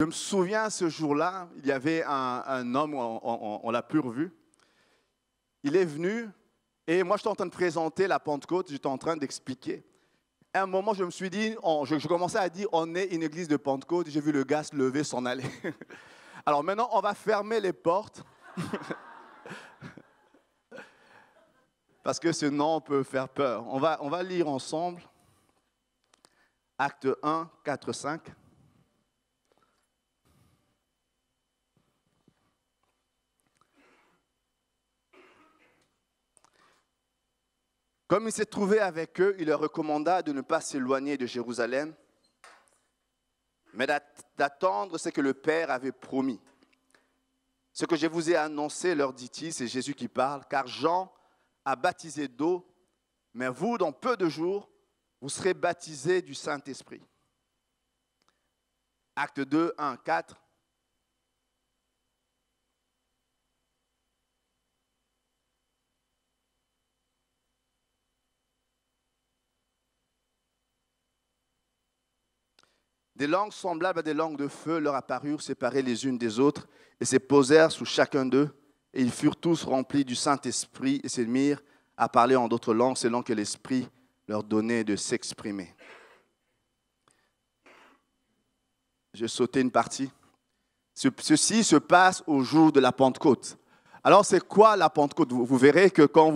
Je me souviens ce jour-là, il y avait un homme, on l'a plus revu. Il est venu et moi, j'étais en train de présenter la Pentecôte, j'étais en train d'expliquer. À un moment, je me suis dit, je commençais à dire, on est une église de Pentecôte. J'ai vu le gars se lever, s'en aller. Alors maintenant, on va fermer les portes. Parce que ce nom peut faire peur. On va lire ensemble. Acte 1, 4, 5. Comme il s'est trouvé avec eux, il leur recommanda de ne pas s'éloigner de Jérusalem, mais d'attendre ce que le Père avait promis. Ce que je vous ai annoncé, leur dit-il, c'est Jésus qui parle, car Jean a baptisé d'eau, mais vous, dans peu de jours, vous serez baptisés du Saint-Esprit. Acte 2, 1, 4. Des langues semblables à des langues de feu leur apparurent séparées les unes des autres et se posèrent sous chacun d'eux. Et ils furent tous remplis du Saint-Esprit et se mirent à parler en d'autres langues selon que l'Esprit leur donnait de s'exprimer. J'ai sauté une partie. Ceci se passe au jour de la Pentecôte. Alors, c'est quoi la Pentecôte? Vous verrez que quand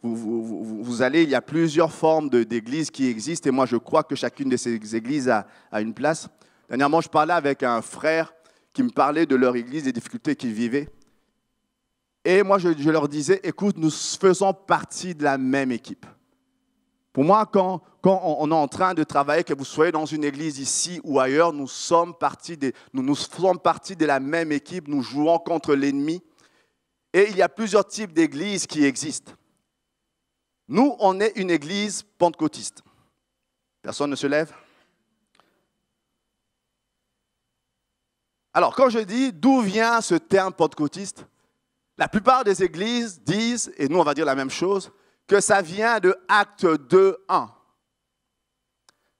vous allez, il y a plusieurs formes d'églises qui existent. Et moi, je crois que chacune de ces églises a une place. Dernièrement, je parlais avec un frère qui me parlait de leur église, des difficultés qu'ils vivaient. Et moi, je leur disais, écoute, nous faisons partie de la même équipe. Pour moi, quand on est en train de travailler, que vous soyez dans une église ici ou ailleurs, nous sommes partie de la même équipe. Nous jouons contre l'ennemi. Et il y a plusieurs types d'églises qui existent. Nous, on est une église pentecôtiste. Personne ne se lève? Alors, quand je dis d'où vient ce terme pentecôtiste, la plupart des églises disent, et nous on va dire la même chose, que ça vient de Acte 2, 1.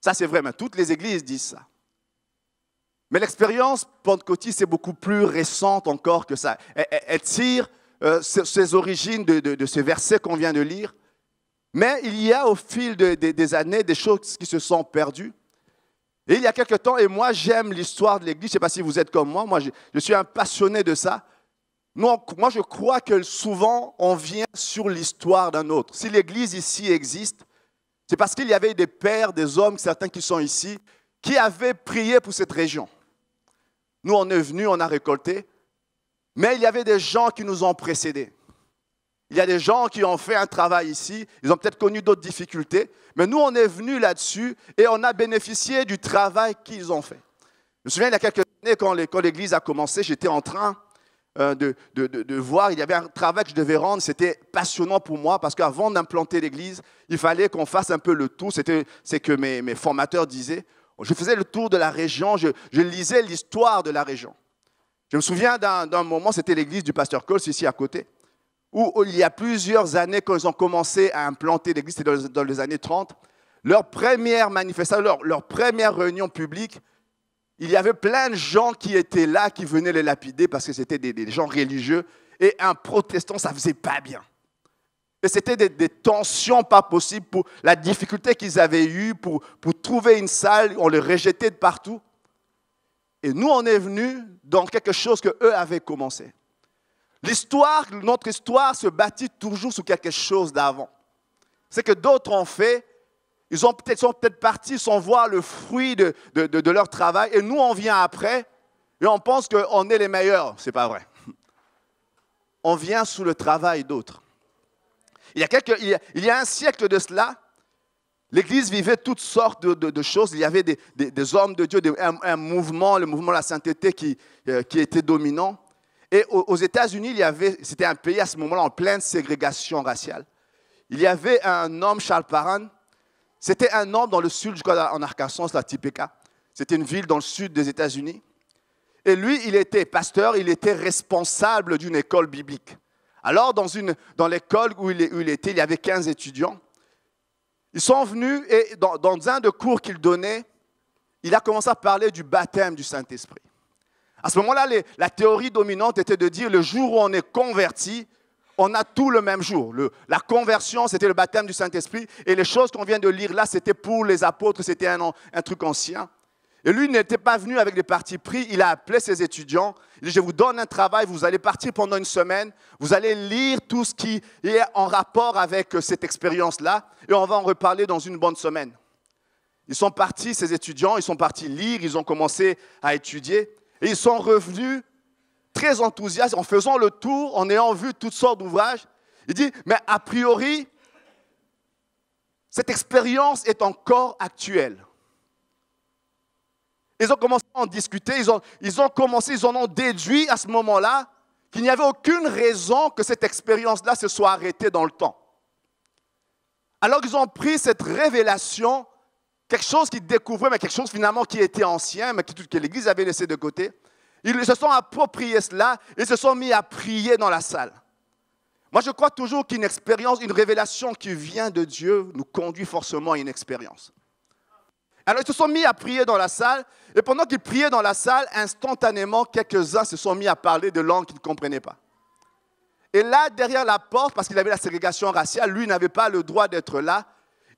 Ça c'est vrai, mais toutes les églises disent ça. Mais l'expérience pentecôtiste est beaucoup plus récente encore que ça. Elle tire ses origines de ces versets qu'on vient de lire. Mais il y a au fil des années des choses qui se sont perdues. Et il y a quelque temps, et moi j'aime l'histoire de l'Église, je ne sais pas si vous êtes comme moi je suis un passionné de ça. Moi je crois que souvent on vient sur l'histoire d'un autre. Si l'Église ici existe, c'est parce qu'il y avait des pères, des hommes, certains qui sont ici, qui avaient prié pour cette région. Nous on est venus, on a récolté, mais il y avait des gens qui nous ont précédés. Il y a des gens qui ont fait un travail ici, ils ont peut-être connu d'autres difficultés, mais nous, on est venus là-dessus et on a bénéficié du travail qu'ils ont fait. Je me souviens, il y a quelques années, quand l'Église a commencé, j'étais en train de voir, il y avait un travail que je devais rendre, c'était passionnant pour moi, parce qu'avant d'implanter l'Église, il fallait qu'on fasse un peu le tour, c'est que mes formateurs disaient. Je faisais le tour de la région, je lisais l'histoire de la région. Je me souviens d'un moment, c'était l'église du pasteur Coles, ici à côté, où il y a plusieurs années, quand ils ont commencé à implanter l'église, c'était dans les années 30, leur première manifestation, leur première réunion publique, il y avait plein de gens qui étaient là, qui venaient les lapider parce que c'était des gens religieux, et un protestant, ça ne faisait pas bien. Et c'était des tensions pas possibles pour la difficulté qu'ils avaient eue pour trouver une salle, on les rejetait de partout. Et nous, on est venus dans quelque chose qu'eux avaient commencé. Notre histoire se bâtit toujours sur quelque chose d'avant. C'est que d'autres ont fait, ils sont peut-être partis sans voir le fruit de leur travail, et nous, on vient après, et on pense qu'on est les meilleurs. Ce n'est pas vrai. On vient sous le travail d'autres. Il y a un siècle de cela, l'Église vivait toutes sortes de choses. Il y avait des hommes de Dieu, un mouvement, le mouvement de la sainteté qui était dominant. Et aux États-Unis, c'était un pays à ce moment-là en pleine ségrégation raciale. Il y avait un homme, Charles Parham. C'était un homme dans le sud, je crois, en Arkansas, la Topeka. C'était une ville dans le sud des États-Unis. Et lui, il était pasteur, il était responsable d'une école biblique. Alors, dans l'école où il était, il y avait 15 étudiants. Ils sont venus et dans un des cours qu'il donnait, il a commencé à parler du baptême du Saint-Esprit. À ce moment-là, la théorie dominante était de dire le jour où on est converti, on a tout le même jour. La conversion, c'était le baptême du Saint-Esprit. Et les choses qu'on vient de lire là, c'était pour les apôtres, c'était un truc ancien. Et lui n'était pas venu avec des partis pris, il a appelé ses étudiants. Il dit, je vous donne un travail, vous allez partir pendant une semaine, vous allez lire tout ce qui est en rapport avec cette expérience-là, et on va en reparler dans une bonne semaine. Ils sont partis, ces étudiants, ils sont partis lire, ils ont commencé à étudier, et ils sont revenus très enthousiastes, en faisant le tour, en ayant vu toutes sortes d'ouvrages. Il dit, mais a priori, cette expérience est encore actuelle. Ils ont commencé à en discuter, ils en ont déduit à ce moment-là qu'il n'y avait aucune raison que cette expérience-là se soit arrêtée dans le temps. Alors qu'ils ont pris cette révélation, quelque chose qu'ils découvraient, mais quelque chose finalement qui était ancien, mais que l'Église avait laissé de côté. Ils se sont appropriés cela et se sont mis à prier dans la salle. Moi, je crois toujours qu'une expérience, une révélation qui vient de Dieu nous conduit forcément à une expérience. Alors, ils se sont mis à prier dans la salle, et pendant qu'ils priaient dans la salle, instantanément, quelques-uns se sont mis à parler de langues qu'ils ne comprenaient pas. Et là, derrière la porte, parce qu'il avait la ségrégation raciale, lui n'avait pas le droit d'être là,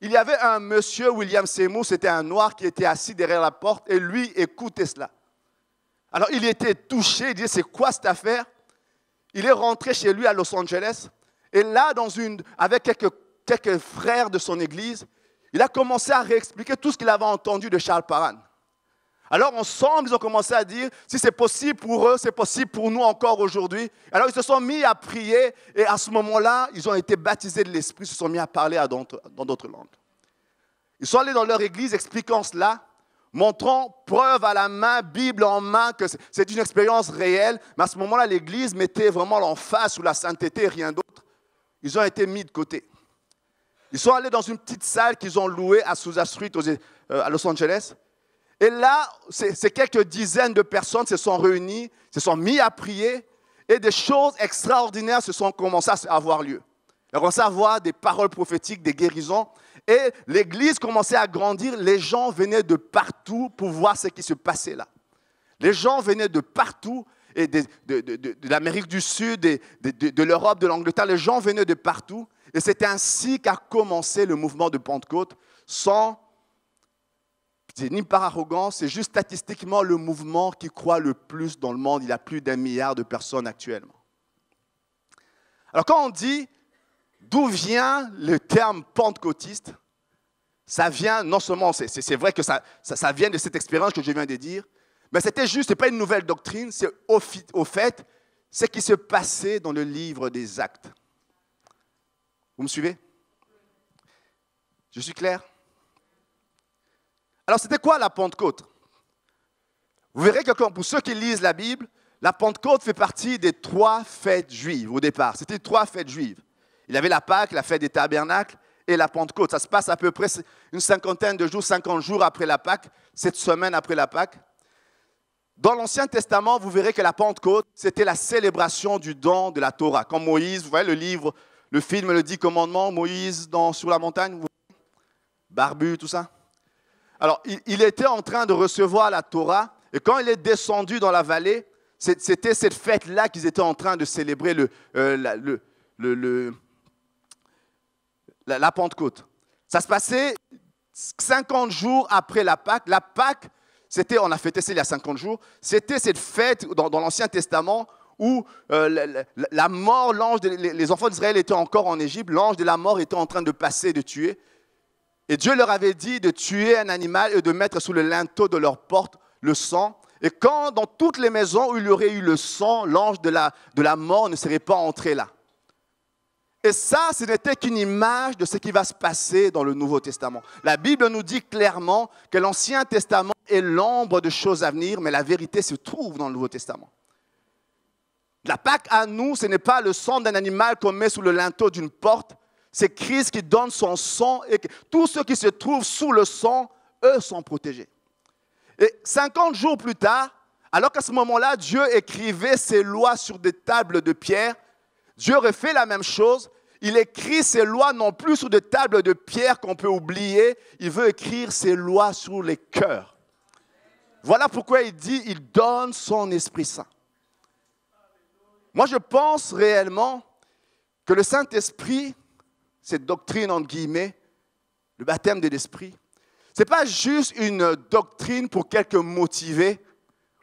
il y avait un monsieur, William Seymour, c'était un noir qui était assis derrière la porte, et lui écoutait cela. Alors, il était touché, il disait, c'est quoi cette affaire? Il est rentré chez lui à Los Angeles, et là, avec quelques frères de son église, il a commencé à réexpliquer tout ce qu'il avait entendu de Charles Parham. Alors, ensemble, ils ont commencé à dire, si c'est possible pour eux, c'est possible pour nous encore aujourd'hui. Alors, ils se sont mis à prier, et à ce moment-là, ils ont été baptisés de l'Esprit, ils se sont mis à parler dans d'autres langues. Ils sont allés dans leur église expliquant cela, montrant preuve à la main, Bible en main, que c'est une expérience réelle. Mais à ce moment-là, l'Église mettait vraiment l'emphase sur la sainteté et rien d'autre. Ils ont été mis de côté. Ils sont allés dans une petite salle qu'ils ont louée à Sousa Street, à Los Angeles. Et là, c'est quelques dizaines de personnes se sont réunies, se sont mis à prier, et des choses extraordinaires se sont commencées à avoir lieu. On commençait à avoir des paroles prophétiques, des guérisons, et l'Église commençait à grandir. Les gens venaient de partout pour voir ce qui se passait là. Les gens venaient de partout, et de l'Amérique du Sud, de l'Europe, de l'Angleterre. Les gens venaient de partout. Et c'est ainsi qu'a commencé le mouvement de Pentecôte, ni par arrogance, c'est juste statistiquement le mouvement qui croit le plus dans le monde. Il y a plus d'1 milliard de personnes actuellement. Alors quand on dit d'où vient le terme pentecôtiste, ça vient non seulement, c'est vrai que ça vient de cette expérience que je viens de dire, mais c'était juste, ce n'est pas une nouvelle doctrine, c'est au fait ce qui se passait dans le livre des Actes. Vous me suivez? Je suis clair? Alors, c'était quoi la Pentecôte? Vous verrez que pour ceux qui lisent la Bible, la Pentecôte fait partie des 3 fêtes juives au départ. C'était 3 fêtes juives. Il y avait la Pâque, la fête des tabernacles et la Pentecôte. Ça se passe à peu près une cinquantaine de jours, 50 jours après la Pâque, 7 semaines après la Pâque. Dans l'Ancien Testament, vous verrez que la Pentecôte, c'était la célébration du don de la Torah. Comme Moïse, vous voyez le film, le 10 commandements, Moïse sur la montagne, barbu, tout ça. Alors, il était en train de recevoir la Torah, et quand il est descendu dans la vallée, c'était cette fête-là qu'ils étaient en train de célébrer la Pentecôte. Ça se passait 50 jours après la Pâque. La Pâque, on a fêté ça il y a 50 jours, c'était cette fête dans l'Ancien Testament où la mort, les enfants d'Israël étaient encore en Égypte, l'ange de la mort était en train de passer, de tuer. Et Dieu leur avait dit de tuer un animal et de mettre sous le linteau de leur porte le sang. Et quand dans toutes les maisons où il y aurait eu le sang, l'ange de la mort ne serait pas entré là. Et ça, ce n'était qu'une image de ce qui va se passer dans le Nouveau Testament. La Bible nous dit clairement que l'Ancien Testament est l'ombre de choses à venir, mais la vérité se trouve dans le Nouveau Testament. La Pâque à nous, ce n'est pas le sang d'un animal qu'on met sous le linteau d'une porte. C'est Christ qui donne son sang et que tous ceux qui se trouvent sous le sang, eux sont protégés. Et 50 jours plus tard, alors qu'à ce moment-là, Dieu écrivait ses lois sur des tables de pierre, Dieu refait la même chose. Il écrit ses lois non plus sur des tables de pierre qu'on peut oublier. Il veut écrire ses lois sur les cœurs. Voilà pourquoi il dit, il donne son Esprit Saint. Moi, je pense réellement que le Saint-Esprit, cette doctrine, entre guillemets, le baptême de l'Esprit, ce n'est pas juste une doctrine pour quelques motivés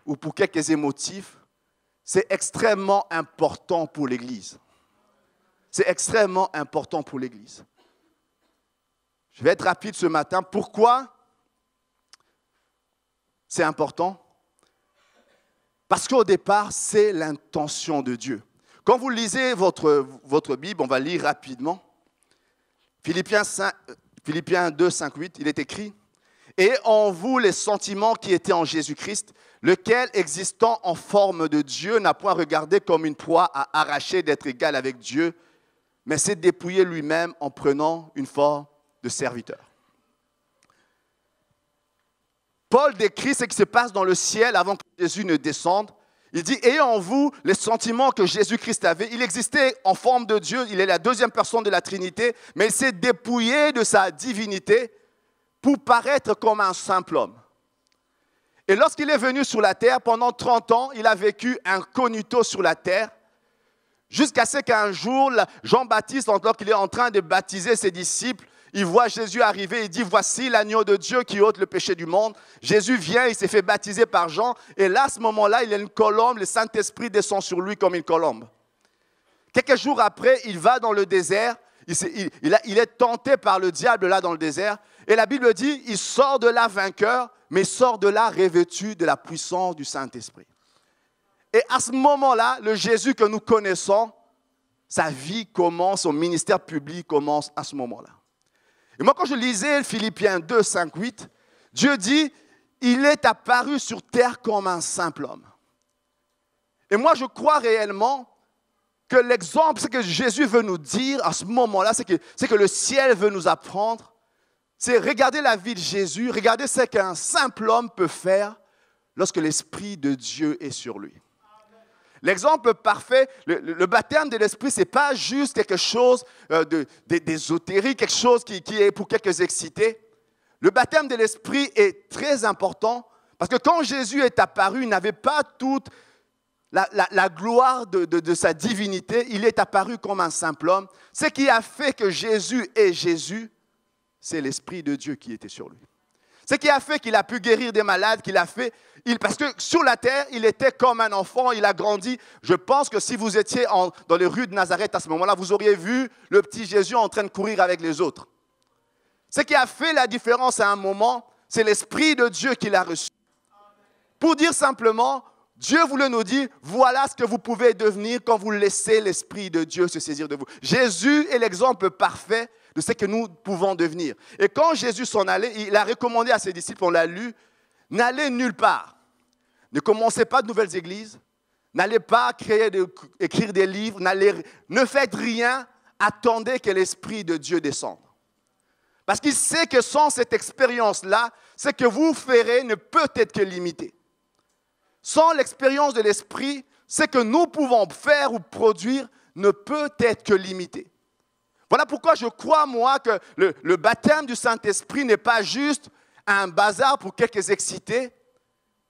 ou pour quelques émotifs. C'est extrêmement important pour l'Église. C'est extrêmement important pour l'Église. Je vais être rapide ce matin. Pourquoi c'est important? Parce qu'au départ, c'est l'intention de Dieu. Quand vous lisez votre Bible, on va lire rapidement. Philippiens 2, 5, 8, il est écrit « Et en vous les sentiments qui étaient en Jésus-Christ, lequel, existant en forme de Dieu, n'a point regardé comme une proie à arracher d'être égal avec Dieu, mais s'est dépouillé lui-même en prenant une forme de serviteur. » Paul décrit ce qui se passe dans le ciel avant que Jésus ne descende. Il dit, ayez en vous les sentiments que Jésus-Christ avait. Il existait en forme de Dieu, il est la deuxième personne de la Trinité, mais il s'est dépouillé de sa divinité pour paraître comme un simple homme. Et lorsqu'il est venu sur la terre, pendant 30 ans, il a vécu incognito sur la terre, jusqu'à ce qu'un jour, Jean-Baptiste, alors qu'il est en train de baptiser ses disciples, il voit Jésus arriver, il dit, voici l'agneau de Dieu qui ôte le péché du monde. Jésus vient, il s'est fait baptiser par Jean. Et là, à ce moment-là, il a une colombe, le Saint-Esprit descend sur lui comme une colombe. Quelques jours après, il va dans le désert. Il est tenté par le diable là dans le désert. Et la Bible dit, il sort de là vainqueur, mais il sort de là revêtu de la puissance du Saint-Esprit. Et à ce moment-là, le Jésus que nous connaissons, sa vie commence, son ministère public commence à ce moment-là. Et moi, quand je lisais Philippiens 2, 5, 8, Dieu dit, il est apparu sur terre comme un simple homme. Et moi, je crois réellement que l'exemple, ce que Jésus veut nous dire à ce moment-là, c'est que le ciel veut nous apprendre, c'est regarder la vie de Jésus, regarder ce qu'un simple homme peut faire lorsque l'Esprit de Dieu est sur lui. L'exemple parfait, le baptême de l'Esprit, ce n'est pas juste quelque chose d'ésotérique, quelque chose qui est pour quelques excités. Le baptême de l'Esprit est très important parce que quand Jésus est apparu, il n'avait pas toute la gloire de sa divinité. Il est apparu comme un simple homme. Ce qui a fait que Jésus est Jésus, c'est l'Esprit de Dieu qui était sur lui. Ce qui a fait qu'il a pu guérir des malades, parce que sur la terre, il était comme un enfant, il a grandi. Je pense que si vous étiez dans les rues de Nazareth à ce moment-là, vous auriez vu le petit Jésus en train de courir avec les autres. Ce qui a fait la différence à un moment, c'est l'Esprit de Dieu qu'il a reçu. Pour dire simplement, Dieu voulait nous dire, voilà ce que vous pouvez devenir quand vous laissez l'Esprit de Dieu se saisir de vous. Jésus est l'exemple parfait de ce que nous pouvons devenir. Et quand Jésus s'en allait, il a recommandé à ses disciples, on l'a lu, n'allez nulle part. Ne commencez pas de nouvelles églises. N'allez pas écrire des livres. Ne faites rien. Attendez que l'Esprit de Dieu descende. Parce qu'il sait que sans cette expérience-là, ce que vous ferez ne peut être que limité. Sans l'expérience de l'Esprit, ce que nous pouvons faire ou produire ne peut être que limité. Voilà pourquoi je crois, moi, que le baptême du Saint-Esprit n'est pas juste un bazar pour quelques excités.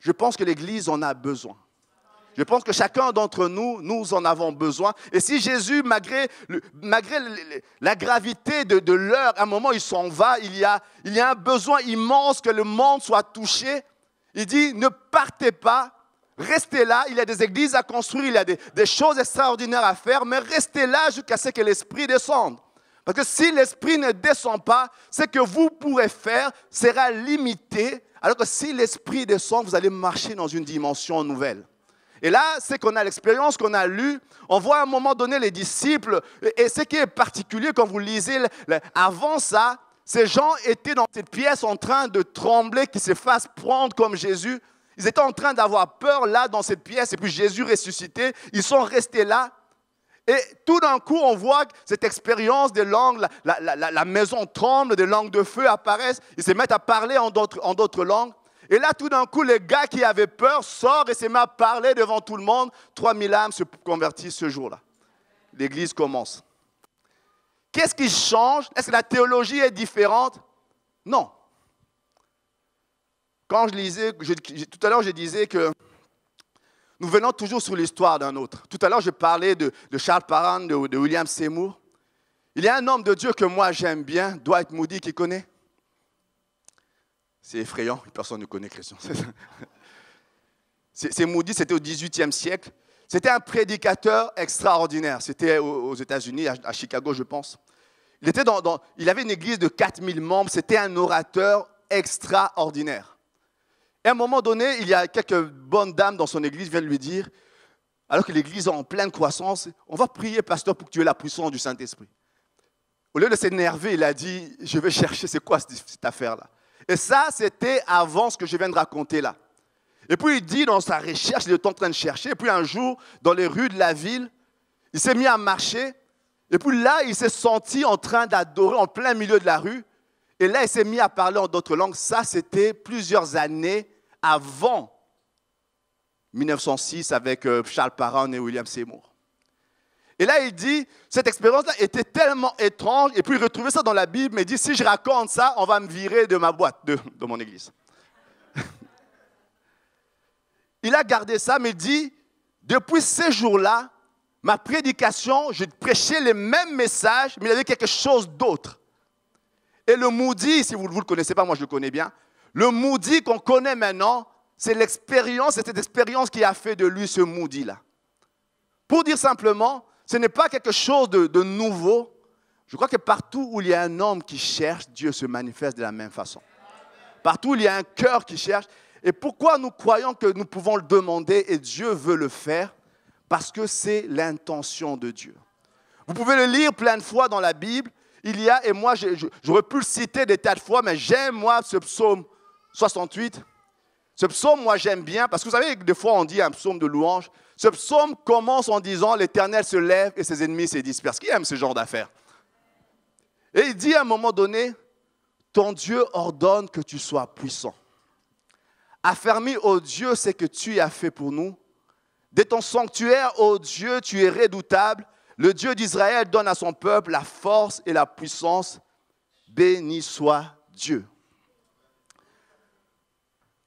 Je pense que l'Église en a besoin. Je pense que chacun d'entre nous, nous en avons besoin. Et si Jésus, malgré la gravité de l'heure, à un moment, il s'en va, il y a un besoin immense que le monde soit touché. Il dit, ne partez pas, restez là. Il y a des églises à construire, il y a des choses extraordinaires à faire, mais restez là jusqu'à ce que l'Esprit descende. Parce que si l'Esprit ne descend pas, ce que vous pourrez faire sera limité. Alors que si l'Esprit descend, vous allez marcher dans une dimension nouvelle. Et là, c'est qu'on a l'expérience, qu'on a lu. On voit à un moment donné les disciples. Et ce qui est particulier quand vous lisez, avant ça, ces gens étaient dans cette pièce en train de trembler, qu'ils se fassent prendre comme Jésus. Ils étaient en train d'avoir peur là dans cette pièce. Et puis Jésus ressuscité. Ils sont restés là. Et tout d'un coup, on voit cette expérience des langues, la maison tremble, des langues de feu apparaissent, ils se mettent à parler en d'autres langues. Et là, tout d'un coup, le gars qui avait peur sort et se met à parler devant tout le monde. 3000 âmes se convertissent ce jour-là. L'église commence. Qu'est-ce qui change? Est-ce que la théologie est différente? Non. quand je lisais, tout à l'heure, je disais que nous venons toujours sur l'histoire d'un autre. Tout à l'heure, je parlais de Charles Parham, de William Seymour. Il y a un homme de Dieu que moi j'aime bien, Dwight Moody, qui connaît. C'est effrayant, personne ne connaît Christian. C'est Moody, c'était au XVIIIe siècle. C'était un prédicateur extraordinaire. C'était aux États-Unis, à Chicago, je pense. Il avait une église de 4000 membres. C'était un orateur extraordinaire. Et à un moment donné, il y a quelques bonnes dames dans son église qui viennent lui dire, alors que l'église est en pleine croissance, on va prier, pasteur, pour que tu aies la puissance du Saint-Esprit. Au lieu de s'énerver, il a dit, je vais chercher, c'est quoi cette affaire-là? Et ça, c'était avant ce que je viens de raconter là. Et puis il dit dans sa recherche, il est en train de chercher, et puis un jour, dans les rues de la ville, il s'est mis à marcher, et puis là, il s'est senti en train d'adorer en plein milieu de la rue, et là, il s'est mis à parler en d'autres langues. Ça, c'était plusieurs années avant 1906 avec Charles Parham et William Seymour. Et là, il dit, cette expérience-là était tellement étrange, et puis il retrouvait ça dans la Bible, mais il dit, si je raconte ça, on va me virer de ma boîte, de mon église. Il a gardé ça, mais il dit, depuis ces jours-là, ma prédication, je prêchais les mêmes messages, mais il y avait quelque chose d'autre. Et le Moody, si vous ne le connaissez pas, moi je le connais bien, le Moody qu'on connaît maintenant, c'est l'expérience, c'est cette expérience qui a fait de lui ce Moody-là. Pour dire simplement, ce n'est pas quelque chose de nouveau. Je crois que partout où il y a un homme qui cherche, Dieu se manifeste de la même façon. Partout où il y a un cœur qui cherche. Et pourquoi nous croyons que nous pouvons le demander et Dieu veut le faire? Parce que c'est l'intention de Dieu. Vous pouvez le lire plein de fois dans la Bible. Il y a, et moi j'aurais pu le citer des tas de fois, mais j'aime moi ce psaume 68. Ce psaume, moi j'aime bien, parce que vous savez, des fois on dit un psaume de louange. Ce psaume commence en disant « L'Éternel se lève et ses ennemis se dispersent ». Qui aime ce genre d'affaires? Et il dit à un moment donné, « Ton Dieu ordonne que tu sois puissant. Affermis, ô Dieu, ce que tu as fait pour nous. De ton sanctuaire, ô Dieu, tu es redoutable. Le Dieu d'Israël donne à son peuple la force et la puissance. Béni soit Dieu. »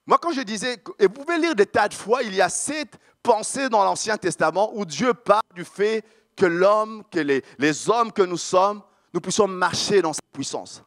Moi, quand je disais, et vous pouvez lire des tas de fois, il y a cette pensée dans l'Ancien Testament où Dieu parle du fait que l'homme, que les hommes que nous sommes, nous puissions marcher dans sa puissance.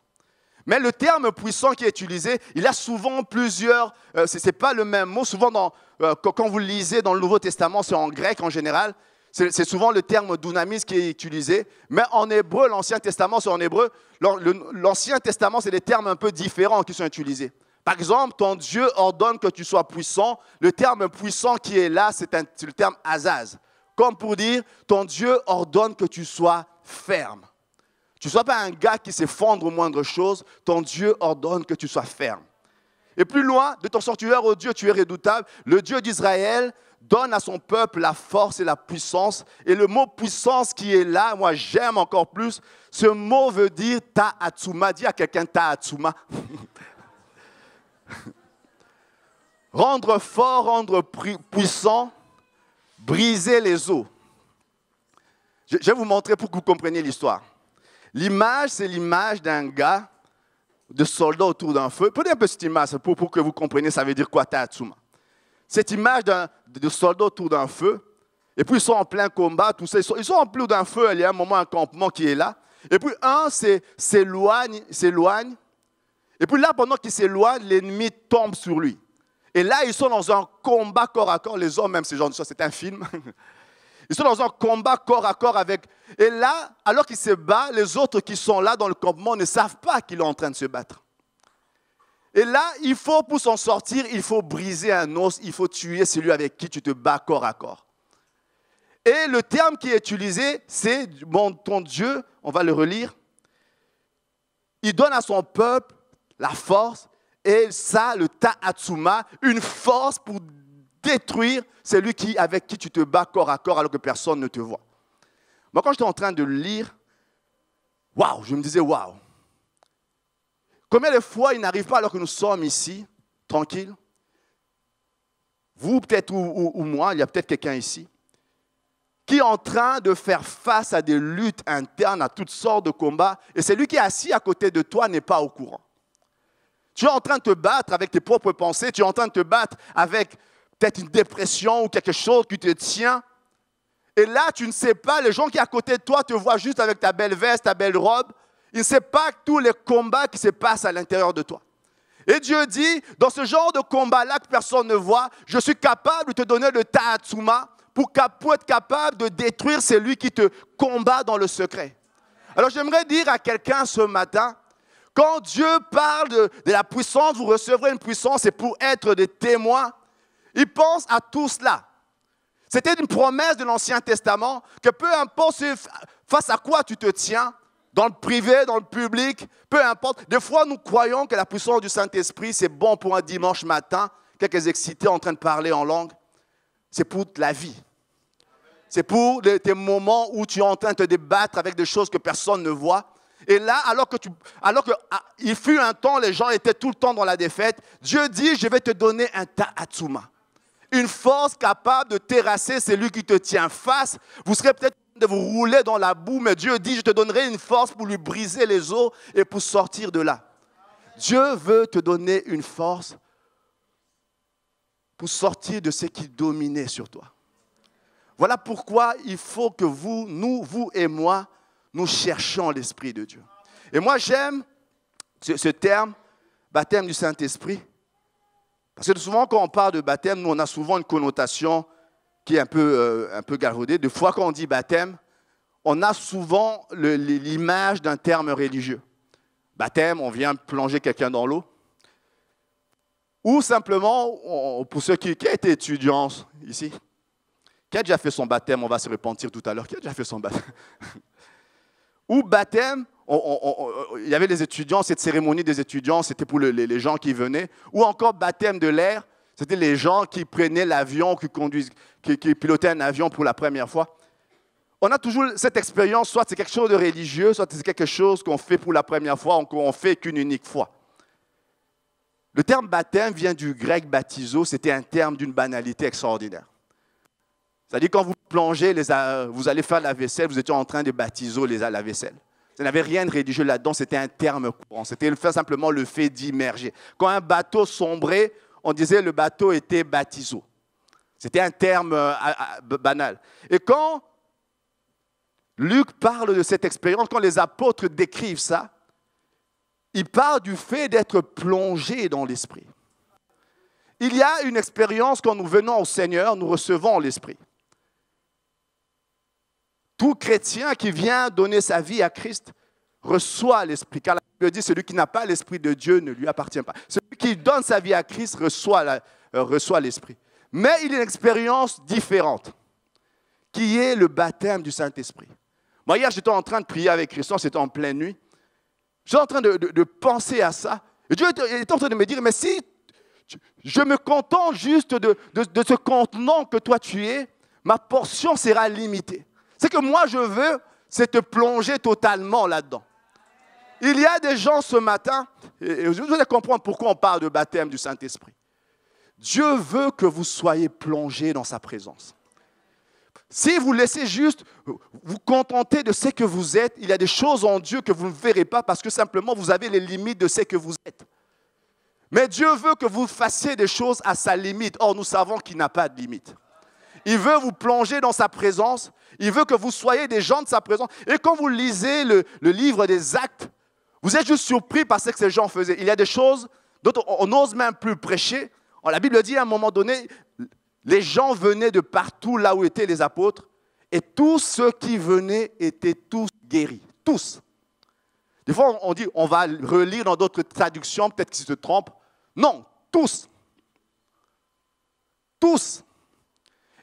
Mais le terme puissant qui est utilisé, il a souvent plusieurs, ce n'est pas le même mot, souvent quand vous lisez dans le Nouveau Testament, c'est en grec en général, c'est souvent le terme dunamis qui est utilisé, mais en hébreu, l'Ancien Testament, c'est en hébreu, l'Ancien Testament, c'est des termes un peu différents qui sont utilisés. Par exemple, ton Dieu ordonne que tu sois puissant, le terme puissant qui est là, c'est le terme azaz, comme pour dire, ton Dieu ordonne que tu sois ferme. Tu ne sois pas un gars qui s'effondre aux moindres choses. Ton Dieu ordonne que tu sois ferme. Et plus loin, de ton sanctuaire, ô Dieu, tu es redoutable. Le Dieu d'Israël donne à son peuple la force et la puissance. Et le mot puissance qui est là, moi j'aime encore plus. Ce mot veut dire ta'atsuma. Dis à quelqu'un ta'atsuma. Rendre fort, rendre puissant, briser les eaux. Je vais vous montrer pour que vous compreniez l'histoire. L'image, c'est l'image d'un gars, de soldats autour d'un feu. Prenez un peu cette image pour que vous compreniez ça veut dire quoi, ta'atsuma. Cette image de soldats autour d'un feu, et puis ils sont en plein combat, tout ça. Ils sont en plein d'un feu, il y a un moment, un campement qui est là. Et puis un s'éloigne, et puis là, pendant qu'il s'éloigne, l'ennemi tombe sur lui. Et là, ils sont dans un combat corps à corps. Les hommes, même, ce genre de choses, c'est un film. Ils sont dans un combat corps à corps avec... Et là, alors qu'il se bat, les autres qui sont là dans le campement ne savent pas qu'il est en train de se battre. Et là, il faut, pour s'en sortir, il faut briser un os, il faut tuer celui avec qui tu te bats corps à corps. Et le terme qui est utilisé, c'est ton Dieu, on va le relire. Il donne à son peuple la force, et ça, le ta'atsuma, une force pour détruire celui avec qui tu te bats corps à corps alors que personne ne te voit. Moi, quand j'étais en train de le lire, waouh, je me disais waouh. Combien de fois il n'arrive pas alors que nous sommes ici, tranquilles, vous peut-être ou moi, il y a peut-être quelqu'un ici, qui est en train de faire face à des luttes internes, à toutes sortes de combats, et celui qui est assis à côté de toi n'est pas au courant. Tu es en train de te battre avec tes propres pensées. Tu es en train de te battre avec peut-être une dépression ou quelque chose qui te tient. Et là, tu ne sais pas, les gens qui sont à côté de toi te voient juste avec ta belle veste, ta belle robe. Ils ne savent pas tous les combats qui se passent à l'intérieur de toi. Et Dieu dit, dans ce genre de combat-là que personne ne voit, je suis capable de te donner le ta'atsuma pour être capable de détruire celui qui te combat dans le secret. Alors j'aimerais dire à quelqu'un ce matin, quand Dieu parle de la puissance, vous recevrez une puissance, c'est pour être des témoins. Il pense à tout cela. C'était une promesse de l'Ancien Testament que peu importe face à quoi tu te tiens, dans le privé, dans le public, peu importe. Des fois, nous croyons que la puissance du Saint-Esprit, c'est bon pour un dimanche matin, quelques excités en train de parler en langue. C'est pour la vie. C'est pour tes moments où tu es en train de te débattre avec des choses que personne ne voit. Et là, alors qu'il fut un temps, les gens étaient tout le temps dans la défaite, Dieu dit, je vais te donner un ta'atsuma. Une force capable de terrasser celui qui te tient face. Vous serez peut-être de vous rouler dans la boue, mais Dieu dit, je te donnerai une force pour lui briser les os et pour sortir de là. Dieu veut te donner une force pour sortir de ce qui dominait sur toi. Voilà pourquoi il faut que vous et moi, nous cherchions l'Esprit de Dieu. Et moi, j'aime ce terme, baptême du Saint-Esprit. Parce que souvent, quand on parle de baptême, nous, on a souvent une connotation qui est un peu galvaudée. Des fois, quand on dit baptême, on a souvent l'image d'un terme religieux. Baptême, on vient plonger quelqu'un dans l'eau. Ou simplement, pour ceux qui a été étudiants ici, qui a déjà fait son baptême, on va se repentir tout à l'heure, qui a déjà fait son baptême? Ou baptême, il y avait les étudiants, cette cérémonie des étudiants, c'était pour les gens qui venaient. Ou encore baptême de l'air, c'était les gens qui prenaient l'avion, qui pilotaient un avion pour la première fois. On a toujours cette expérience, soit c'est quelque chose de religieux, soit c'est quelque chose qu'on fait pour la première fois, ou qu'on fait qu'une unique fois. Le terme baptême vient du grec baptizo, c'était un terme d'une banalité extraordinaire. C'est-à-dire quand vous plongez, vous allez faire la vaisselle, vous étiez en train de baptiser la vaisselle. Il n'y avait rien de religieux là-dedans, c'était un terme courant. C'était simplement le fait d'immerger. Quand un bateau sombrait, on disait le bateau était baptizo. C'était un terme banal. Et quand Luc parle de cette expérience, quand les apôtres décrivent ça, ils parlent du fait d'être plongé dans l'Esprit. Il y a une expérience quand nous venons au Seigneur, nous recevons l'Esprit. Tout chrétien qui vient donner sa vie à Christ reçoit l'Esprit. Car la Bible dit, celui qui n'a pas l'Esprit de Dieu ne lui appartient pas. Celui qui donne sa vie à Christ reçoit l'Esprit. Mais il y a une expérience différente, qui est le baptême du Saint-Esprit. Moi, hier, j'étais en train de prier avec Christian, c'était en pleine nuit. J'étais en train de penser à ça. Et Dieu était en train de me dire, mais si je me contente juste de ce contenant que toi tu es, ma portion sera limitée. C'est que moi je veux, c'est te plonger totalement là-dedans. Il y a des gens ce matin, et vous allez comprendre pourquoi on parle de baptême du Saint-Esprit. Dieu veut que vous soyez plongés dans sa présence. Si vous laissez juste vous contenter de ce que vous êtes, il y a des choses en Dieu que vous ne verrez pas parce que simplement vous avez les limites de ce que vous êtes. Mais Dieu veut que vous fassiez des choses à sa limite. Or, nous savons qu'il n'a pas de limite. Il veut vous plonger dans sa présence. Il veut que vous soyez des gens de sa présence. Et quand vous lisez le livre des Actes, vous êtes juste surpris par ce que ces gens faisaient. Il y a des choses dont on n'ose même plus prêcher. La Bible dit à un moment donné, les gens venaient de partout là où étaient les apôtres. Et tous ceux qui venaient étaient tous guéris. Tous. Des fois, on dit, on va relire dans d'autres traductions, peut-être qu'ils se trompent. Non, tous. Tous.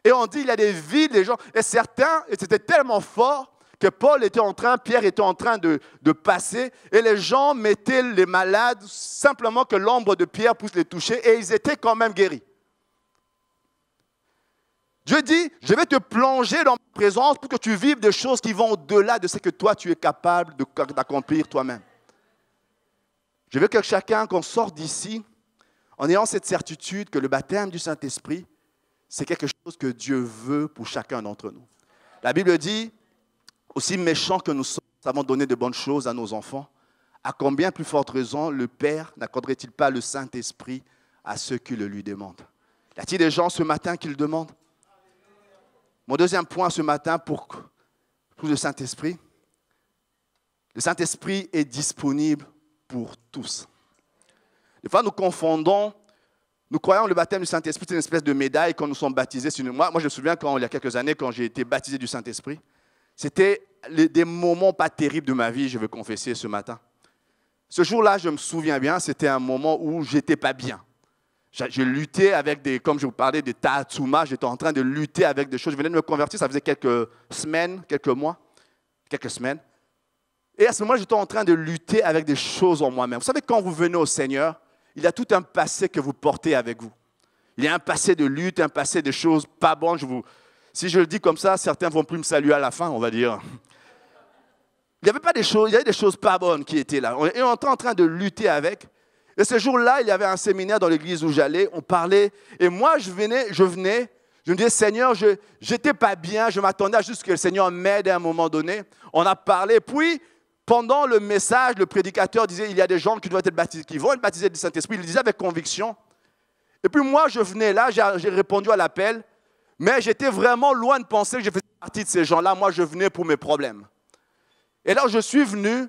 Et on dit, il y a des vies, des gens. Et certains, et c'était tellement fort que Pierre était en train de passer. Et les gens mettaient les malades, simplement que l'ombre de Pierre puisse les toucher. Et ils étaient quand même guéris. Dieu dit, je vais te plonger dans ma présence pour que tu vives des choses qui vont au-delà de ce que toi, tu es capable d'accomplir toi-même. Je veux que chacun, qu'on sorte d'ici, en ayant cette certitude que le baptême du Saint-Esprit, c'est quelque chose que Dieu veut pour chacun d'entre nous. La Bible dit, aussi méchants que nous sommes, nous avons donné de bonnes choses à nos enfants. à combien plus forte raison le Père n'accorderait-il pas le Saint-Esprit à ceux qui le lui demandent? Y a-t-il des gens ce matin qui le demandent? Mon deuxième point ce matin pour le Saint-Esprit. Le Saint-Esprit est disponible pour tous. Des fois, nous confondons, nous croyons que le baptême du Saint-Esprit, c'est une espèce de médaille quand nous sommes baptisés. Moi, je me souviens il y a quelques années, quand j'ai été baptisé du Saint-Esprit, c'était des moments pas terribles de ma vie, je veux confesser ce matin. Ce jour-là, je me souviens bien, c'était un moment où j'étais pas bien. Je luttais avec comme je vous parlais, des ta'atsuma, j'étais en train de lutter avec des choses. Je venais de me convertir, ça faisait quelques semaines. Et à ce moment-là, j'étais en train de lutter avec des choses en moi-même. Vous savez, quand vous venez au Seigneur, il y a tout un passé que vous portez avec vous. Il y a un passé de lutte, un passé de choses pas bonnes. Si je le dis comme ça, certains ne vont plus me saluer à la fin, on va dire. Il y avait des choses pas bonnes qui étaient là. Et on était en train de lutter avec. Et ce jour-là, il y avait un séminaire dans l'église où j'allais, on parlait. Et moi, je me disais, Seigneur, je n'étais pas bien, je m'attendais à juste que le Seigneur m'aide à un moment donné. On a parlé, puis pendant le message, le prédicateur disait, il y a des gens qui vont être baptisés du Saint-Esprit. Il le disait avec conviction. Et puis moi, je venais là, j'ai répondu à l'appel, mais j'étais vraiment loin de penser que je faisais partie de ces gens-là. Moi, je venais pour mes problèmes. Et là, je suis venu,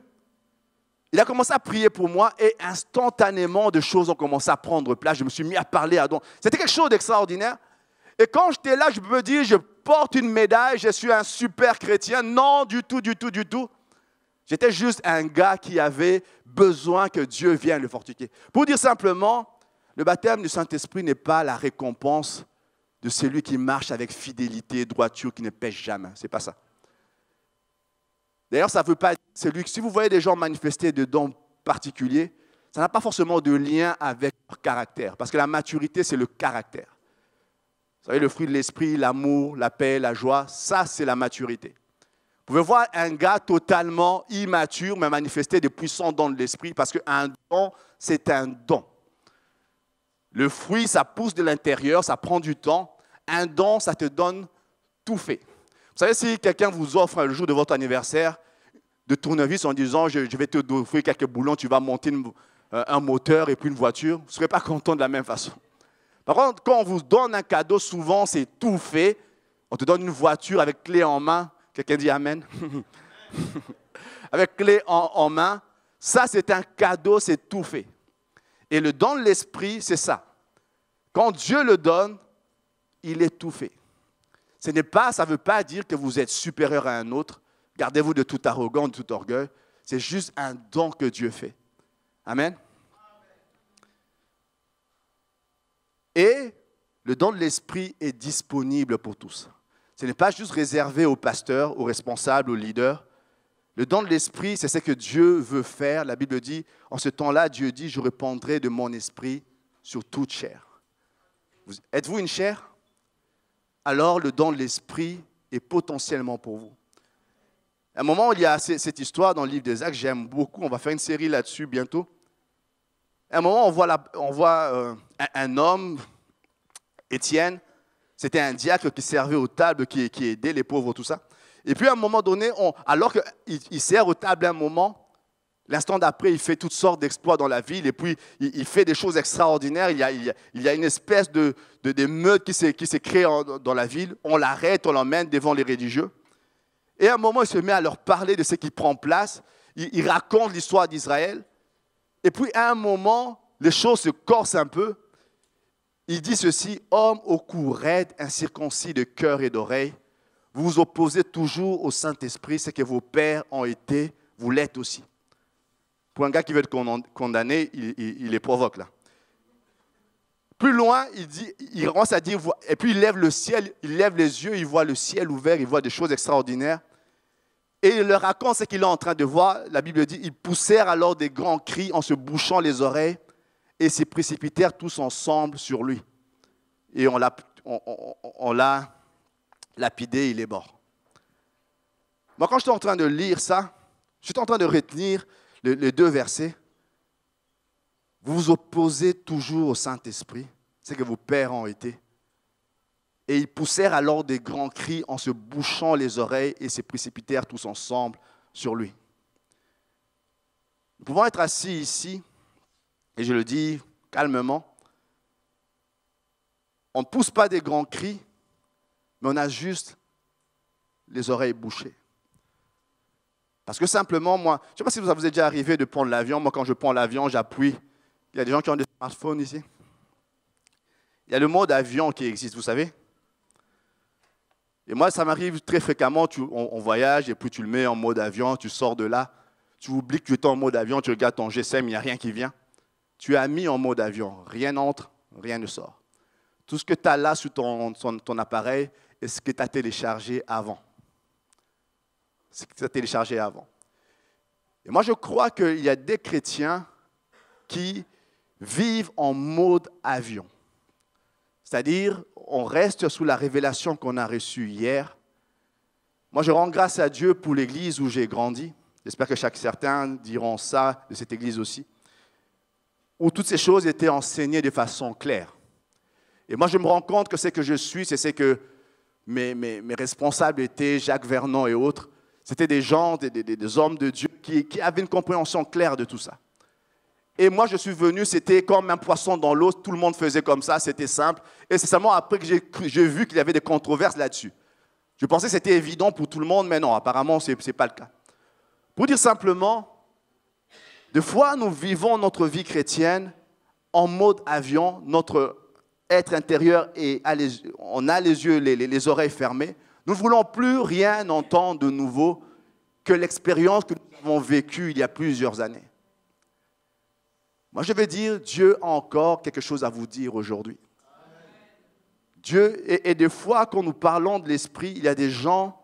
il a commencé à prier pour moi et instantanément, des choses ont commencé à prendre place. Je me suis mis à parler à don. C'était quelque chose d'extraordinaire. Et quand j'étais là, je peux dire, je porte une médaille, je suis un super chrétien. Non, du tout. J'étais juste un gars qui avait besoin que Dieu vienne le fortifier. Pour dire simplement, le baptême du Saint-Esprit n'est pas la récompense de celui qui marche avec fidélité, droiture, qui ne pêche jamais. Ce n'est pas ça. D'ailleurs, ça ne veut pas dire si vous voyez des gens manifester de dons particuliers, ça n'a pas forcément de lien avec leur caractère. Parce que la maturité, c'est le caractère. Vous savez, le fruit de l'esprit, l'amour, la paix, la joie, ça, c'est la maturité. Vous pouvez voir un gars totalement immature, mais manifester des puissants dons de l'esprit, parce qu'un don, c'est un don. Le fruit, ça pousse de l'intérieur, ça prend du temps. Un don, ça te donne tout fait. Vous savez, si quelqu'un vous offre le jour de votre anniversaire de tournevis en disant « je vais te offrir quelques boulons, tu vas monter un moteur et puis une voiture », vous ne serez pas content de la même façon. Par contre, quand on vous donne un cadeau, souvent c'est tout fait. On te donne une voiture avec clé en main. Quelqu'un dit Amen. Avec clé en main. Ça, c'est un cadeau, c'est tout fait. Et le don de l'esprit, c'est ça. Quand Dieu le donne, il est tout fait. Ça ne veut pas dire que vous êtes supérieur à un autre. Gardez-vous de toute arrogance, de tout orgueil. C'est juste un don que Dieu fait. Amen. Et le don de l'esprit est disponible pour tous. Ce n'est pas juste réservé aux pasteurs, aux responsables, aux leaders. Le don de l'esprit, c'est ce que Dieu veut faire. La Bible dit, en ce temps-là, Dieu dit, je répandrai de mon esprit sur toute chair. Êtes-vous une chair? Alors le don de l'esprit est potentiellement pour vous. À un moment, il y a cette histoire dans le livre des Actes, j'aime beaucoup, on va faire une série là-dessus bientôt. À un moment, on voit un homme, Étienne, c'était un diacre qui servait aux tables, qui aidait les pauvres, tout ça. Et puis à un moment donné, alors qu'il sert aux tables un moment, l'instant d'après, il fait toutes sortes d'exploits dans la ville et puis il fait des choses extraordinaires. Il y a une espèce d'émeute qui s'est créée dans la ville. On l'arrête, on l'emmène devant les religieux. Et à un moment, il se met à leur parler de ce qui prend place. Il raconte l'histoire d'Israël. Et puis à un moment, les choses se corsent un peu. Il dit ceci, « Homme au cou raide, incirconcis de cœur et d'oreille, vous vous opposez toujours au Saint-Esprit, ce que vos pères ont été, vous l'êtes aussi. » Pour un gars qui veut être condamné, il les provoque là. Plus loin, il commence à dire, et puis il lève le ciel, il lève les yeux, il voit le ciel ouvert, il voit des choses extraordinaires. Et il leur raconte ce qu'il est en train de voir. La Bible dit, ils poussèrent alors des grands cris en se bouchant les oreilles et se précipitèrent tous ensemble sur lui. Et on l'a lapidé, il est mort. Moi, quand j'étais en train de lire ça, j'étais en train de retenir les deux versets. Vous vous opposez toujours au Saint-Esprit, c'est que vos pères ont été. Et ils poussèrent alors des grands cris en se bouchant les oreilles et se précipitèrent tous ensemble sur lui. Nous pouvons être assis ici, et je le dis calmement, on ne pousse pas des grands cris, mais on a juste les oreilles bouchées. Parce que simplement, moi, je ne sais pas si ça vous est déjà arrivé de prendre l'avion. Moi, quand je prends l'avion, j'appuie. Il y a des gens qui ont des smartphones ici. Il y a le mode avion qui existe, vous savez. Et moi, ça m'arrive très fréquemment, on voyage et puis tu le mets en mode avion, tu sors de là, tu oublies que tu es en mode avion, tu regardes ton GSM, il n'y a rien qui vient. Tu as mis en mode avion, rien n'entre, rien ne sort. Tout ce que tu as là sur ton appareil est ce que tu as téléchargé avant. Ce que tu as téléchargé avant. Et moi, je crois qu'il y a des chrétiens qui vivent en mode avion. C'est-à-dire, on reste sous la révélation qu'on a reçue hier. Moi, je rends grâce à Dieu pour l'église où j'ai grandi. J'espère que certains diront ça de cette église aussi. Où toutes ces choses étaient enseignées de façon claire. Et moi, je me rends compte que ce que je suis, c'est ce que mes responsables étaient, Jacques Vernon et autres. C'était des gens, des hommes de Dieu qui avaient une compréhension claire de tout ça. Et moi, je suis venu, c'était comme un poisson dans l'eau, tout le monde faisait comme ça, c'était simple. Et c'est seulement après que j'ai vu qu'il y avait des controverses là-dessus. Je pensais que c'était évident pour tout le monde, mais non, apparemment, ce n'est pas le cas. Pour dire simplement, des fois, nous vivons notre vie chrétienne en mode avion, notre être intérieur, et on a les yeux, les oreilles fermées. Nous ne voulons plus rien entendre de nouveau que l'expérience que nous avons vécue il y a plusieurs années. Moi, je vais dire, Dieu a encore quelque chose à vous dire aujourd'hui. Dieu, et des fois, quand nous parlons de l'esprit, il y a des gens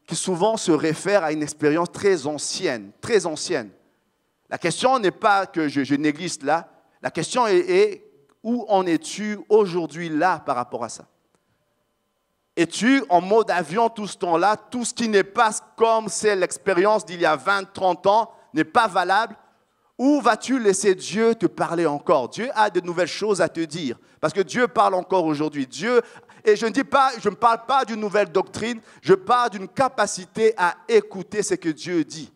qui souvent se réfèrent à une expérience très ancienne, très ancienne. La question n'est pas que je néglige là, la question est où en es-tu aujourd'hui là par rapport à ça? Es-tu en mode avion tout ce temps-là? Tout ce qui n'est pas comme c'est l'expérience d'il y a 20, 30 ans n'est pas valable? Ou vas-tu laisser Dieu te parler encore? Dieu a de nouvelles choses à te dire. Parce que Dieu parle encore aujourd'hui. Et je ne parle pas d'une nouvelle doctrine, je parle d'une capacité à écouter ce que Dieu dit.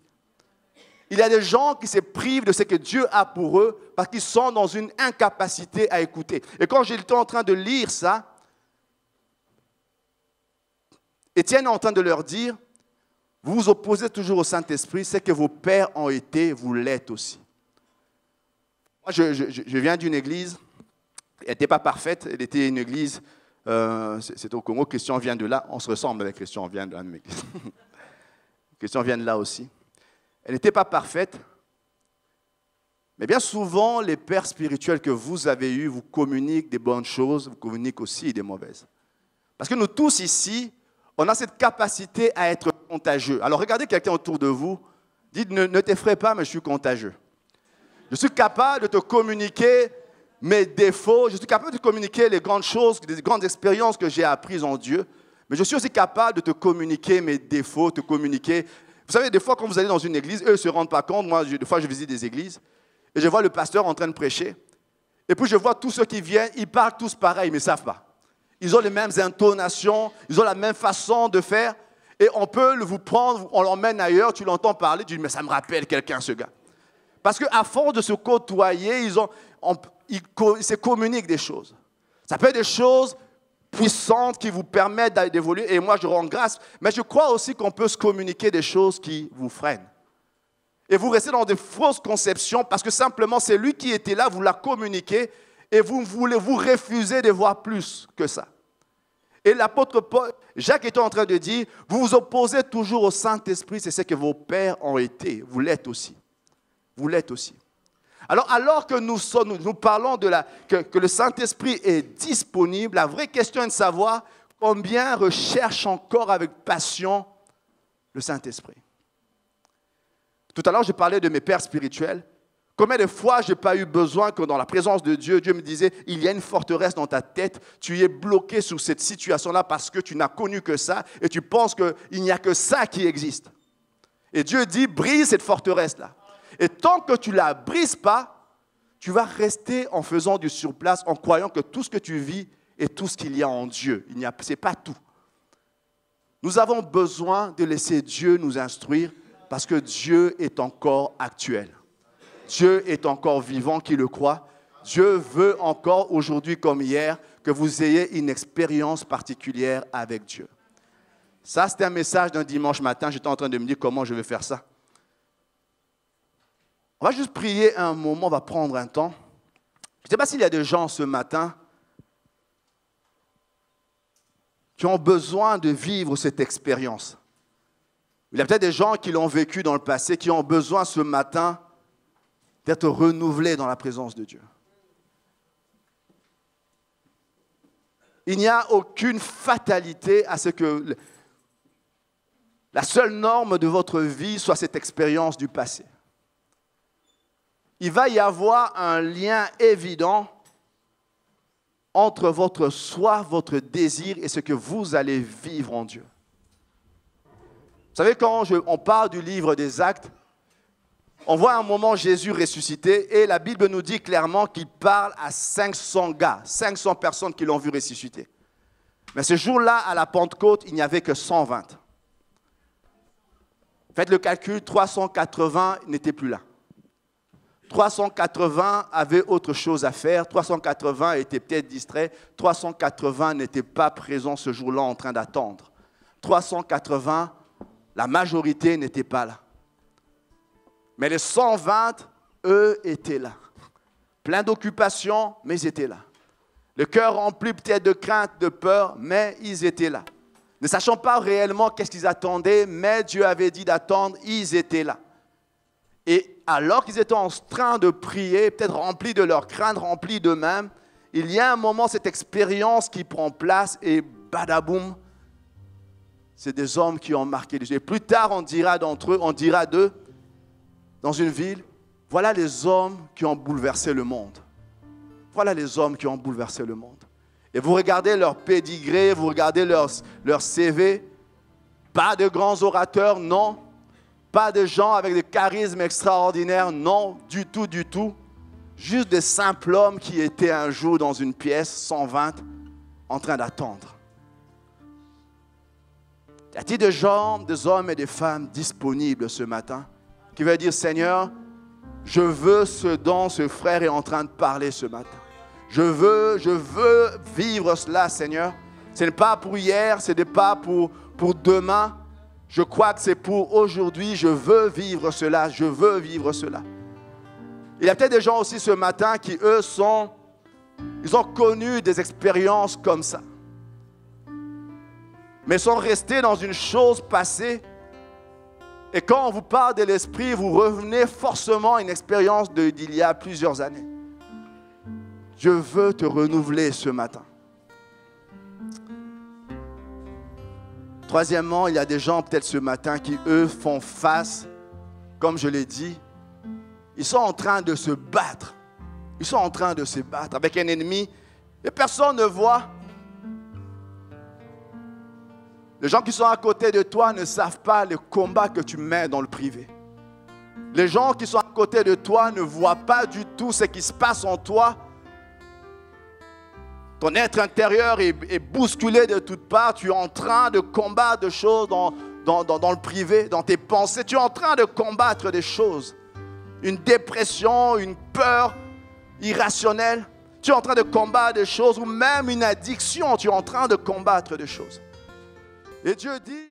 Il y a des gens qui se privent de ce que Dieu a pour eux parce qu'ils sont dans une incapacité à écouter. Et quand j'étais en train de lire ça, Étienne est en train de leur dire, vous vous opposez toujours au Saint-Esprit, c'est que vos pères ont été, vous l'êtes aussi. Moi, je viens d'une église, elle n'était pas parfaite, elle était une église, c'était au Congo, Christian vient de là, on se ressemble avec Christian, vient de la même église. Christian vient de là aussi. Elle n'était pas parfaite, mais bien souvent, les pères spirituels que vous avez eus vous communiquent des bonnes choses, vous communiquent aussi des mauvaises. Parce que nous tous ici, on a cette capacité à être contagieux. Alors regardez quelqu'un autour de vous, dites ne t'effraie pas, mais je suis contagieux. Je suis capable de te communiquer mes défauts, je suis capable de te communiquer les grandes choses, les grandes expériences que j'ai apprises en Dieu, mais je suis aussi capable de te communiquer mes défauts, te communiquer. Vous savez, des fois, quand vous allez dans une église, eux ne se rendent pas compte. Moi, des fois, je visite des églises et je vois le pasteur en train de prêcher. Et puis, je vois tous ceux qui viennent, ils parlent tous pareil, mais ils ne savent pas. Ils ont les mêmes intonations, ils ont la même façon de faire. Et on peut vous prendre, on l'emmène ailleurs, tu l'entends parler, tu dis, mais ça me rappelle quelqu'un, ce gars. Parce qu'à force de se côtoyer, ils se communiquent des choses. Ça peut être des choses puissantes qui vous permettent d'évoluer. Et moi, je rends grâce. Mais je crois aussi qu'on peut se communiquer des choses qui vous freinent. Et vous restez dans des fausses conceptions parce que simplement, c'est lui qui était là, vous l'a communiqué et vous refusez de voir plus que ça. Et l'apôtre Paul, Jacques était en train de dire, vous vous opposez toujours au Saint-Esprit, c'est ce que vos pères ont été. Vous l'êtes aussi. Vous l'êtes aussi. Alors que nous parlons que le Saint-Esprit est disponible, la vraie question est de savoir combien recherche encore avec passion le Saint-Esprit. Tout à l'heure, je parlais de mes pères spirituels. Combien de fois je n'ai pas eu besoin que dans la présence de Dieu, Dieu me disait, il y a une forteresse dans ta tête, tu es bloqué sur cette situation-là parce que tu n'as connu que ça et tu penses qu'il n'y a que ça qui existe. Et Dieu dit, brise cette forteresse-là. Et tant que tu ne la brises pas, tu vas rester en faisant du surplace, en croyant que tout ce que tu vis est tout ce qu'il y a en Dieu. Ce n'est pas tout. Nous avons besoin de laisser Dieu nous instruire parce que Dieu est encore actuel. Dieu est encore vivant, qui le croit. Dieu veut encore aujourd'hui comme hier que vous ayez une expérience particulière avec Dieu. Ça, c'était un message d'un dimanche matin. J'étais en train de me dire comment je vais faire ça. On va juste prier un moment, on va prendre un temps. Je ne sais pas s'il y a des gens ce matin qui ont besoin de vivre cette expérience. Il y a peut-être des gens qui l'ont vécu dans le passé, qui ont besoin ce matin d'être renouvelés dans la présence de Dieu. Il n'y a aucune fatalité à ce que la seule norme de votre vie soit cette expérience du passé. Il va y avoir un lien évident entre votre soif, votre désir et ce que vous allez vivre en Dieu. Vous savez, quand on parle du livre des Actes, on voit un moment Jésus ressuscité et la Bible nous dit clairement qu'il parle à 500 gars, 500 personnes qui l'ont vu ressusciter. Mais ce jour-là, à la Pentecôte, il n'y avait que 120. Faites le calcul, 380 n'étaient plus là. 380 avaient autre chose à faire, 380 étaient peut-être distraits, 380 n'étaient pas présents ce jour-là en train d'attendre. 380, la majorité n'était pas là. Mais les 120, eux, étaient là. Plein d'occupations, mais ils étaient là. Le cœur rempli peut-être de crainte, de peur, mais ils étaient là. Ne sachant pas réellement qu'est-ce qu'ils attendaient, mais Dieu avait dit d'attendre, ils étaient là. Et alors qu'ils étaient en train de prier, peut-être remplis de leur crainte, remplis d'eux-mêmes, il y a un moment, cette expérience qui prend place et badaboum, c'est des hommes qui ont marqué les yeux. Et plus tard, on dira d'entre eux, on dira d'eux, dans une ville, voilà les hommes qui ont bouleversé le monde. Voilà les hommes qui ont bouleversé le monde. Et vous regardez leur pédigré, vous regardez leur CV, pas de grands orateurs, non. Pas de gens avec des charismes extraordinaires, non, du tout, du tout. Juste des simples hommes qui étaient un jour dans une pièce, 120, en train d'attendre. Y a-t-il des gens, des hommes et des femmes disponibles ce matin qui veulent dire, Seigneur, je veux ce dont ce frère est en train de parler ce matin. Je veux vivre cela, Seigneur. Ce n'est pas pour hier, ce n'est pas pour demain. Je crois que c'est pour aujourd'hui. Je veux vivre cela, je veux vivre cela. Il y a peut-être des gens aussi ce matin qui, eux, ils ont connu des expériences comme ça. Mais sont restés dans une chose passée. Et quand on vous parle de l'esprit, vous revenez forcément à une expérience d'il y a plusieurs années. Je veux te renouveler ce matin. Troisièmement, il y a des gens peut-être ce matin qui, eux, font face, comme je l'ai dit, ils sont en train de se battre. Ils sont en train de se battre avec un ennemi et personne ne voit. Les gens qui sont à côté de toi ne savent pas le combat que tu mets dans le privé. Les gens qui sont à côté de toi ne voient pas du tout ce qui se passe en toi. Ton être intérieur est bousculé de toutes parts. Tu es en train de combattre des choses dans le privé, dans tes pensées. Tu es en train de combattre des choses. Une dépression, une peur irrationnelle. Tu es en train de combattre des choses ou même une addiction. Tu es en train de combattre des choses. Et Dieu dit...